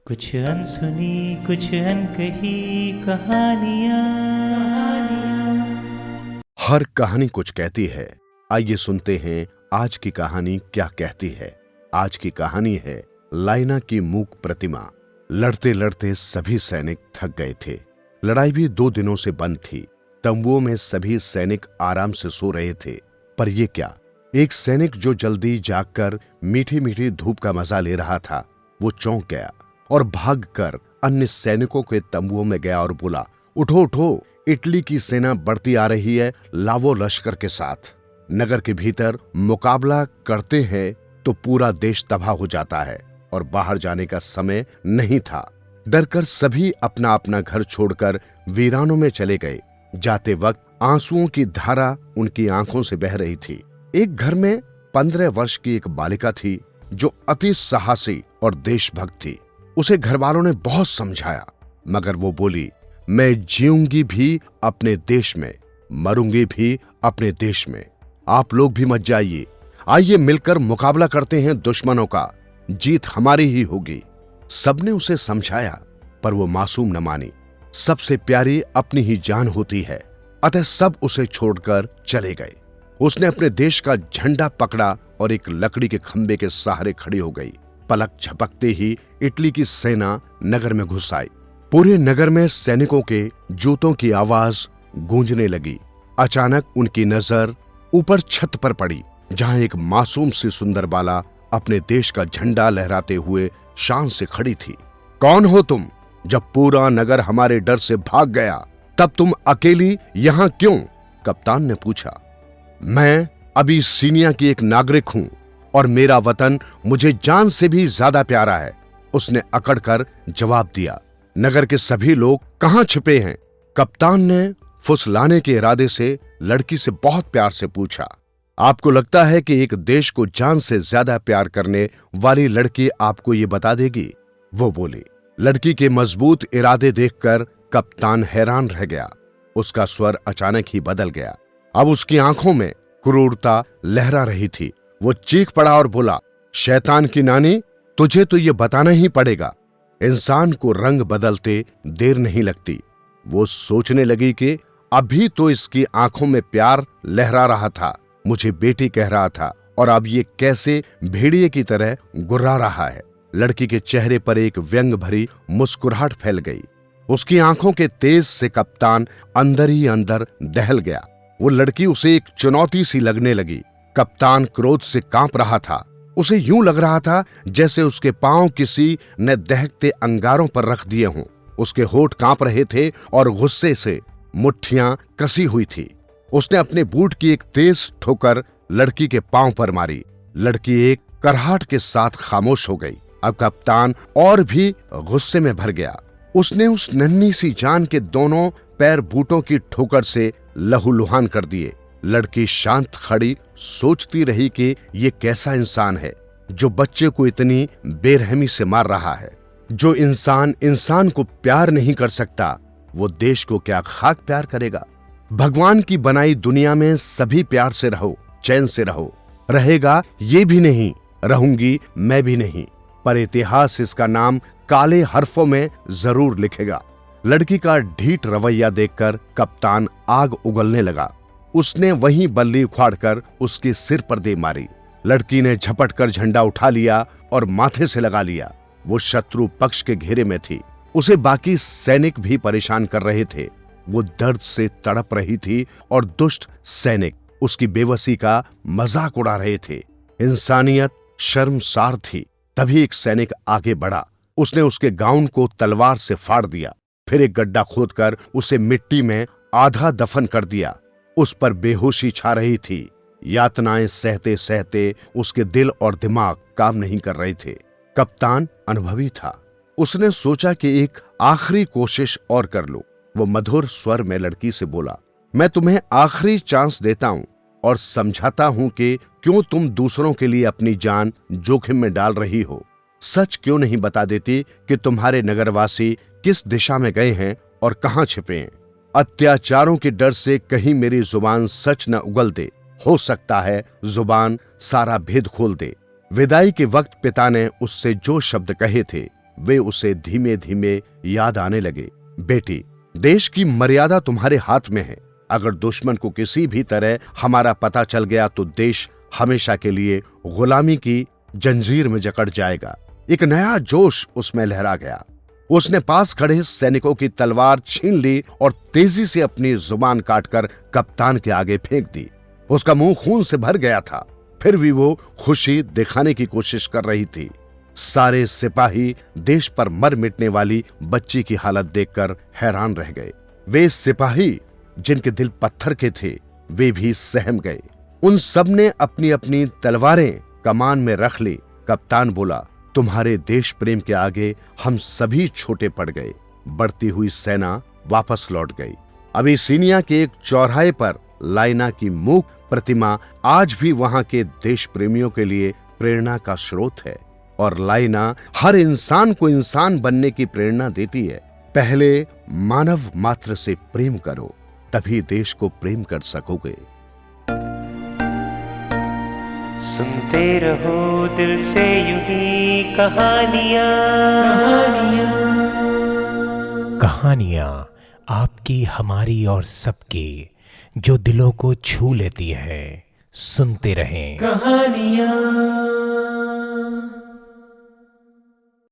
कुछ अनसुनी कुछ अनकही कहानियाँ। हर कहानी कुछ कहती है। आइए सुनते हैं आज की कहानी क्या कहती है। आज की कहानी है लाइना की मूक प्रतिमा। लड़ते लड़ते सभी सैनिक थक गए थे। लड़ाई भी 2 दिनों से बंद थी। तंबुओं में सभी सैनिक आराम से सो रहे थे। पर ये क्या, एक सैनिक जो जल्दी जागकर मीठी मीठी धूप का मजा ले रहा था, वो चौंक गया और भागकर अन्य सैनिकों के तंबुओं में गया और बोला, उठो उठो, इटली की सेना बढ़ती आ रही है लावो लश्कर के साथ। नगर के भीतर मुकाबला करते हैं तो पूरा देश तबाह हो जाता है और बाहर जाने का समय नहीं था। डरकर सभी अपना अपना घर छोड़कर वीरानों में चले गए। जाते वक्त आंसुओं की धारा उनकी आंखों से बह रही थी। एक घर में 15 वर्ष की एक बालिका थी जो अति साहसी और देशभक्त थी। उसे घरवालों ने बहुत समझाया, मगर वो बोली, मैं जीऊंगी भी अपने देश में, मरूंगी भी अपने देश में। आप लोग भी मत जाइए, आइए मिलकर मुकाबला करते हैं दुश्मनों का, जीत हमारी ही होगी। सबने उसे समझाया पर वो मासूम न मानी। सबसे प्यारी अपनी ही जान होती है, अतः सब उसे छोड़कर चले गए। उसने अपने देश का झंडा पकड़ा और एक लकड़ी के खंबे के सहारे खड़ी हो गई। पलक झपकते ही इटली की सेना नगर में घुस आई। पूरे नगर में सैनिकों के जूतों की आवाज गूंजने लगी। अचानक उनकी नजर ऊपर छत पर पड़ी, जहां एक मासूम सी सुंदर बाला अपने देश का झंडा लहराते हुए शान से खड़ी थी। कौन हो तुम? जब पूरा नगर हमारे डर से भाग गया तब तुम अकेली यहां क्यों? कप्तान ने पूछा। मैं अबिसिनिया की एक नागरिक हूं और मेरा वतन मुझे जान से भी ज्यादा प्यारा है, उसने अकड़कर जवाब दिया। नगर के सभी लोग कहां छिपे हैं? कप्तान ने फुसलाने के इरादे से लड़की से बहुत प्यार से पूछा। आपको लगता है कि एक देश को जान से ज्यादा प्यार करने वाली लड़की आपको ये बता देगी? वो बोली। लड़की के मजबूत इरादे देखकर कप्तान हैरान रह गया। उसका स्वर अचानक ही बदल गया। अब उसकी आंखों में क्रूरता लहरा रही थी। वो चीख पड़ा और बोला, शैतान की नानी, तुझे तो ये बताना ही पड़ेगा। इंसान को रंग बदलते देर नहीं लगती। वो सोचने लगी कि अभी तो इसकी आंखों में प्यार लहरा रहा था, मुझे बेटी कह रहा था, और अब ये कैसे भेड़िए की तरह गुर्रा रहा है। लड़की के चेहरे पर एक व्यंग भरी मुस्कुराहट फैल गई। उसकी आंखों के तेज से कप्तान अंदर ही अंदर दहल गया। वो लड़की उसे एक चुनौती सी लगने लगी। कप्तान क्रोध से कांप रहा था। उसे यूं लग रहा था जैसे उसके पांव किसी ने दहकते अंगारों पर रख दिए हों। उसके होठ कांप रहे थे और गुस्से से मुट्ठियां कसी हुई थी। उसने अपने बूट की एक तेज ठोकर लड़की के पांव पर मारी। लड़की एक कराहट के साथ खामोश हो गई। अब कप्तान और भी गुस्से में भर गया। उसने उस नन्ही सी जान के दोनों पैर बूटों की ठोकर से लहूलुहान कर दिए। लड़की शांत खड़ी सोचती रही कि ये कैसा इंसान है जो बच्चे को इतनी बेरहमी से मार रहा है। जो इंसान इंसान को प्यार नहीं कर सकता, वो देश को क्या खाक प्यार करेगा। भगवान की बनाई दुनिया में सभी प्यार से रहो, चैन से रहो। रहेगा ये भी नहीं, रहूंगी मैं भी नहीं, पर इतिहास इसका नाम काले हर्फों में जरूर लिखेगा। लड़की का ढीठ रवैया देखकर कप्तान आग उगलने लगा। उसने वहीं बल्ली उखाड़कर उसके सिर पर दे मारी। लड़की ने झपटकर झंडा उठा लिया और माथे से लगा लिया। वो शत्रु पक्ष के घेरे में थी। उसे बाकी सैनिक भी परेशान कर रहे थे। वो दर्द से तड़प रही थी और दुष्ट सैनिक उसकी बेबसी का मजाक उड़ा रहे थे। इंसानियत शर्मसार थी। तभी एक सैनिक आगे बढ़ा। उसने उसके गाउन को तलवार से फाड़ दिया, फिर एक गड्ढा खोदकर उसे मिट्टी में आधा दफन कर दिया। उस पर बेहोशी छा रही थी। यातनाएं सहते सहते उसके दिल और दिमाग काम नहीं कर रहे थे। कप्तान अनुभवी था। उसने सोचा कि एक आखिरी कोशिश और कर लो। वो मधुर स्वर में लड़की से बोला, मैं तुम्हें आखिरी चांस देता हूं और समझाता हूं कि क्यों तुम दूसरों के लिए अपनी जान जोखिम में डाल रही हो। सच क्यों नहीं बता देती कि तुम्हारे नगरवासी किस दिशा में गए हैं और कहां छिपे हैं। अत्याचारों के डर से कहीं मेरी जुबान सच न उगल दे। हो सकता है जुबान सारा भेद खोल दे। विदाई के वक्त पिता ने उससे जो शब्द कहे थे वे उसे धीमे धीमे याद आने लगे। बेटी, देश की मर्यादा तुम्हारे हाथ में है। अगर दुश्मन को किसी भी तरह हमारा पता चल गया तो देश हमेशा के लिए गुलामी की जंजीर में जकड़ जाएगा। एक नया जोश उसमें लहरा गया। उसने पास खड़े सैनिकों की तलवार छीन ली और तेजी से अपनी जुबान काटकर कप्तान के आगे फेंक दी। उसका मुंह खून से भर गया था, फिर भी वो खुशी दिखाने की कोशिश कर रही थी। सारे सिपाही देश पर मर मिटने वाली बच्ची की हालत देखकर हैरान रह गए। वे सिपाही जिनके दिल पत्थर के थे, वे भी सहम गए। उन सब ने अपनी अपनी तलवारें कमान में रख ली। कप्तान बोला, तुम्हारे देश प्रेम के आगे हम सभी छोटे पड़ गए। बढ़ती हुई सेना वापस लौट गई। अबिसिनिया के एक चौराहे पर लाइना की मूक प्रतिमा आज भी वहां के देश प्रेमियों के लिए प्रेरणा का स्रोत है। और लाइना हर इंसान को इंसान बनने की प्रेरणा देती है। पहले मानव मात्र से प्रेम करो, तभी देश को प्रेम कर सकोगे। सुनते रहो दिल से यूं ही कहानियां। कहानियां आपकी, हमारी और सबकी, जो दिलों को छू लेती है। सुनते रहें कहानियां।